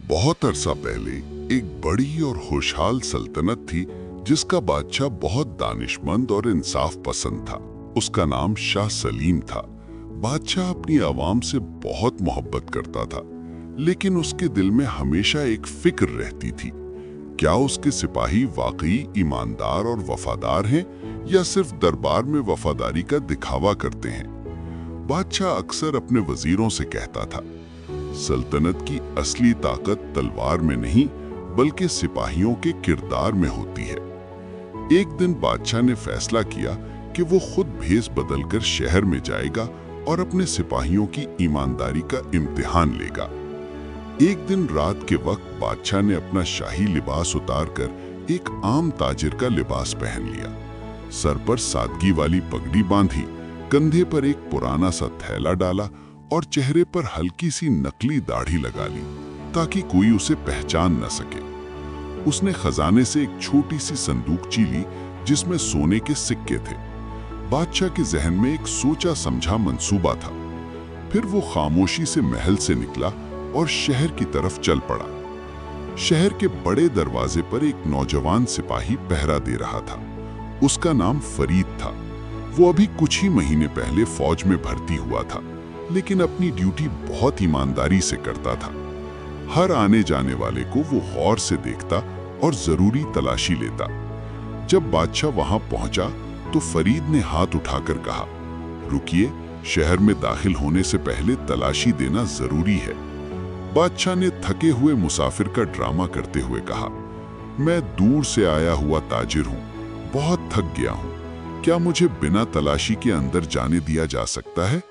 बहुत अरसा पहले एक बड़ी और खुशहाल सल्तनत थी जिसका बादशाह बहुत दानिशमंद और इंसाफ पसंद था। उसका नाम शाह सलीम था। बादशाह अपनी आवाम से बहुत मोहब्बत करता था, लेकिन उसके दिल में हमेशा एक फिक्र रहती थी, क्या उसके सिपाही वाकई ईमानदार और वफादार हैं या सिर्फ दरबार में वफादारी का दिखावा करते हैं। बादशाह अक्सर अपने वजीरों से कहता था, सल्तनत की असली ताकत तलवार में नहीं बल्कि सिपाहियों के किरदार में होती है। एक दिन बादशाह ने फैसला किया कि वो खुद भेष बदलकर शहर में जाएगा और अपने सिपाहियों की ईमानदारी का इम्तिहान लेगा। एक दिन रात के वक्त बादशाह ने अपना शाही लिबास उतारकर एक आम ताजिर का लिबास पहन लिया। सर पर सादगी वाली पगड़ी बांधी, कंधे पर एक पुराना सा थैला डाला और चेहरे पर हल्की सी नकली दाढ़ी लगा ली ताकि कोई उसे पहचान न सके। उसने खजाने से एक छोटी सी संदूकची ली जिसमें सोने के सिक्के थे। बादशाह के जहन में एक सोचा समझा मंसूबा था। फिर वो खामोशी से महल से निकला और शहर की तरफ चल पड़ा। शहर के बड़े दरवाजे पर एक नौजवान सिपाही पहरा दे रहा था। उसका नाम फरीद था। वो अभी कुछ ही महीने पहले फौज में भर्ती हुआ था, लेकिन अपनी ड्यूटी बहुत ईमानदारी से करता था। हर आने जाने वाले को वो गौर से देखता और जरूरी तलाशी लेता। जब बादशाह वहां पहुंचा तो फरीद ने हाथ उठाकर कहा, रुकिए, शहर में दाखिल होने से पहले तलाशी देना जरूरी है। बादशाह ने थके हुए मुसाफिर का ड्रामा करते हुए कहा, मैं दूर से आया हुआ ताजिर हूं, बहुत थक गया हूं, क्या मुझे बिना तलाशी के अंदर जाने दिया जा सकता है?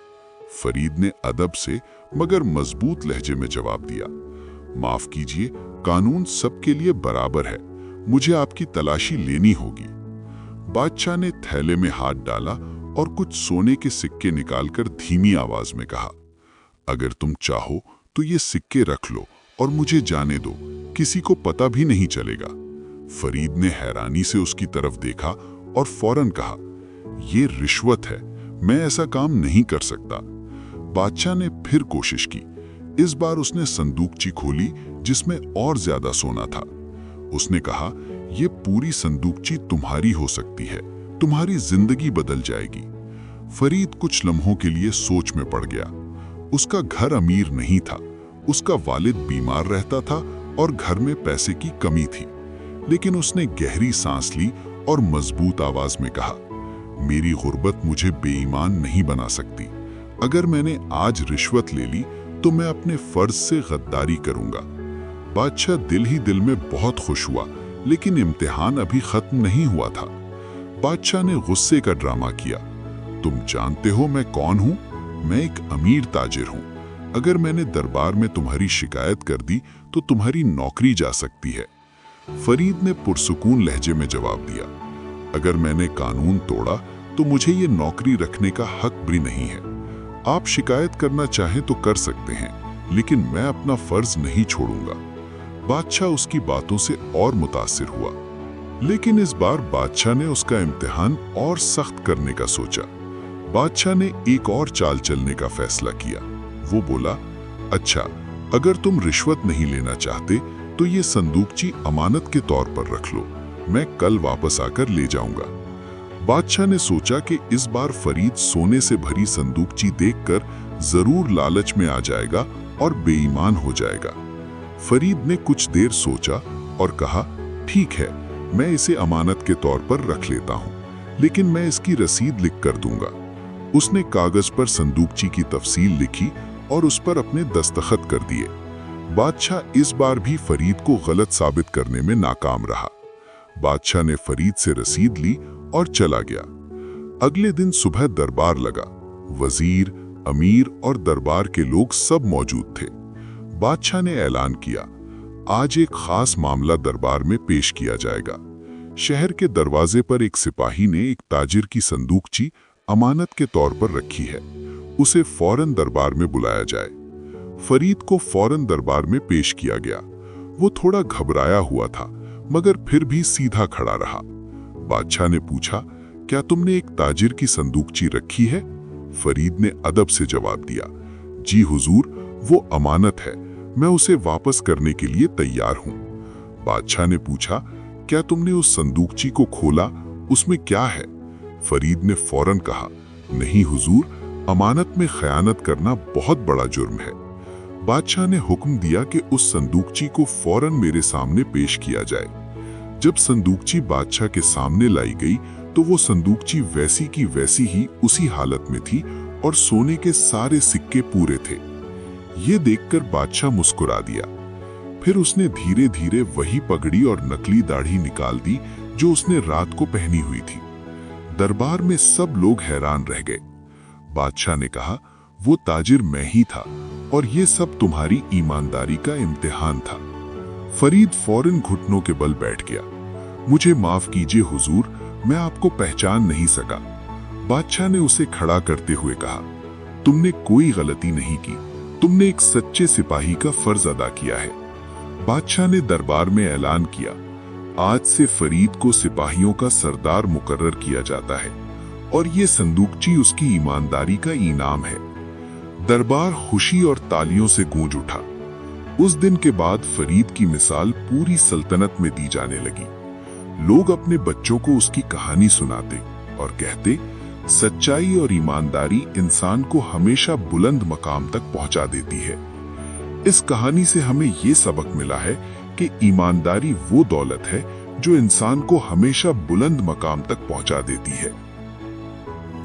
फरीद ने अदब से मगर मजबूत लहजे में जवाब दिया, माफ कीजिए, कानून सबके लिए बराबर है, मुझे आपकी तलाशी लेनी होगी। बादशाह ने थैले में हाथ डाला और कुछ सोने के सिक्के निकालकर धीमी आवाज में कहा, अगर तुम चाहो तो ये सिक्के रख लो और मुझे जाने दो, किसी को पता भी नहीं चलेगा। फरीद ने हैरानी से उसकी तरफ देखा और फौरन कहा, ये रिश्वत है, मैं ऐसा काम नहीं कर सकता। बादशाह ने फिर कोशिश की। इस बार उसने संदूकची खोली जिसमें और ज्यादा सोना था। उसने कहा, ये पूरी संदूकची तुम्हारी हो सकती है, तुम्हारी जिंदगी बदल जाएगी। फरीद कुछ लम्हों के लिए सोच में पड़ गया। उसका घर अमीर नहीं था, उसका वालिद बीमार रहता था और घर में पैसे की कमी थी, लेकिन उसने गहरी सांस ली और मजबूत आवाज में कहा, मेरी गुर्बत मुझे बेईमान नहीं बना सकती। अगर मैंने आज रिश्वत ले ली तो मैं अपने फर्ज से गद्दारी करूंगा। बादशाह दिल ही दिल में बहुत खुश हुआ, लेकिन इम्तिहान अभी खत्म नहीं हुआ था। बादशाह ने गुस्से का ड्रामा किया, तुम जानते हो मैं कौन हूं? मैं एक अमीर ताजिर हूं। अगर मैंने दरबार में तुम्हारी शिकायत कर दी तो तुम्हारी नौकरी जा सकती है। फरीद ने पुरसुकून लहजे में जवाब दिया, अगर मैंने कानून तोड़ा तो मुझे ये नौकरी रखने का हक भी नहीं है। आप शिकायत करना चाहें तो कर सकते हैं, लेकिन मैं अपना फर्ज नहीं छोड़ूंगा। बादशाह उसकी बातों से और मुतासिर हुआ, लेकिन इस बार बादशाह ने उसका इम्तिहान और सख्त करने का सोचा। बादशाह ने एक और चाल चलने का फैसला किया। वो बोला, अच्छा, अगर तुम रिश्वत नहीं लेना चाहते तो ये संदूकची अमानत के तौर पर रख लो, मैं कल वापस आकर ले जाऊंगा। बादशाह ने सोचा कि इस बार फरीद सोने से भरी संदूकची देखकर जरूर लालच में आ जाएगा और बेईमान हो जाएगा। फरीद ने कुछ देर सोचा और कहा, ठीक है, मैं इसे अमानत के तौर पर रख लेता हूं, लेकिन मैं इसकी रसीद लिख कर दूंगा। उसने कागज पर संदूकची की तफसील लिखी और उस पर अपने दस्तखत कर दिए। बादशाह इस बार भी फरीद को गलत साबित करने में नाकाम रहा। बादशाह ने फरीद से रसीद ली और चला गया। अगले दिन सुबह दरबार लगा। वजीर, अमीर और दरबार के लोग सब मौजूद थे। बादशाह ने ऐलान किया, आज एक खास मामला दरबार में पेश किया जाएगा। शहर के दरवाजे पर एक सिपाही ने एक ताजिर की संदूकची अमानत के तौर पर रखी है, उसे फौरन दरबार में बुलाया जाए। फरीद को फौरन दरबार में पेश किया गया। वो थोड़ा घबराया हुआ था, मगर फिर भी सीधा खड़ा रहा। बादशाह ने पूछा, क्या तुमने एक ताजिर की संदूकची रखी है? फरीद ने अदब से जवाब दिया, जी हुजूर, वो अमानत है, मैं उसे वापस करने के लिए तैयार हूँ। बादशाह ने पूछा, क्या तुमने उस संदूकची को खोला? उसमें क्या है? फरीद ने फौरन कहा, नहीं हुजूर, अमानत में खयानत करना बहुत बड़ा जुर्म है। बादशाह ने हुक्म दिया कि उस संदूकची को फौरन मेरे सामने पेश किया जाए। जब संदूकची बादशाह के सामने लाई गई तो वो संदूकची वैसी की वैसी ही उसी हालत में थी और सोने के सारे सिक्के पूरे थे। ये देखकर बादशाह मुस्कुरा दिया। फिर उसने धीरे धीरे वही पगड़ी और नकली दाढ़ी निकाल दी जो उसने रात को पहनी हुई थी। दरबार में सब लोग हैरान रह गए। बादशाह ने कहा, वो ताजिर मैं ही था और ये सब तुम्हारी ईमानदारी का इम्तिहान था। फरीद फौरन घुटनों के बल बैठ गया। मुझे माफ कीजिए हुजूर, मैं आपको पहचान नहीं सका। बादशाह ने उसे खड़ा करते हुए कहा, तुमने कोई गलती नहीं की, तुमने एक सच्चे सिपाही का फर्ज अदा किया है। बादशाह ने दरबार में ऐलान किया, आज से फरीद को सिपाहियों का सरदार मुकर्रर किया जाता है और ये संदूकची उसकी ईमानदारी का इनाम है। दरबार खुशी और तालियों से गूंज उठा। उस दिन के बाद फरीद की मिसाल पूरी सल्तनत में दी जाने लगी। लोग अपने बच्चों को उसकी कहानी सुनाते और कहते, सच्चाई और ईमानदारी इंसान को हमेशा बुलंद मकाम तक पहुंचा देती है। इस कहानी से हमें ये सबक मिला है कि ईमानदारी वो दौलत है जो इंसान को हमेशा बुलंद मकाम तक पहुंचा देती है।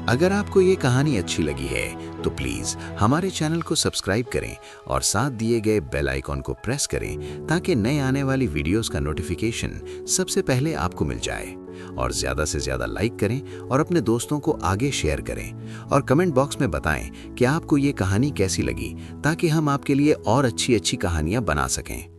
अगर आपको ये कहानी अच्छी लगी है तो प्लीज हमारे चैनल को सब्सक्राइब करें और साथ दिए गए बेल आइकॉन को प्रेस करें ताकि नए आने वाली वीडियोस का नोटिफिकेशन सबसे पहले आपको मिल जाए। और ज़्यादा से ज़्यादा लाइक करें और अपने दोस्तों को आगे शेयर करें और कमेंट बॉक्स में बताएं कि आपको ये कहानी कैसी लगी ताकि हम आपके लिए और अच्छी अच्छी कहानियाँ बना सकें।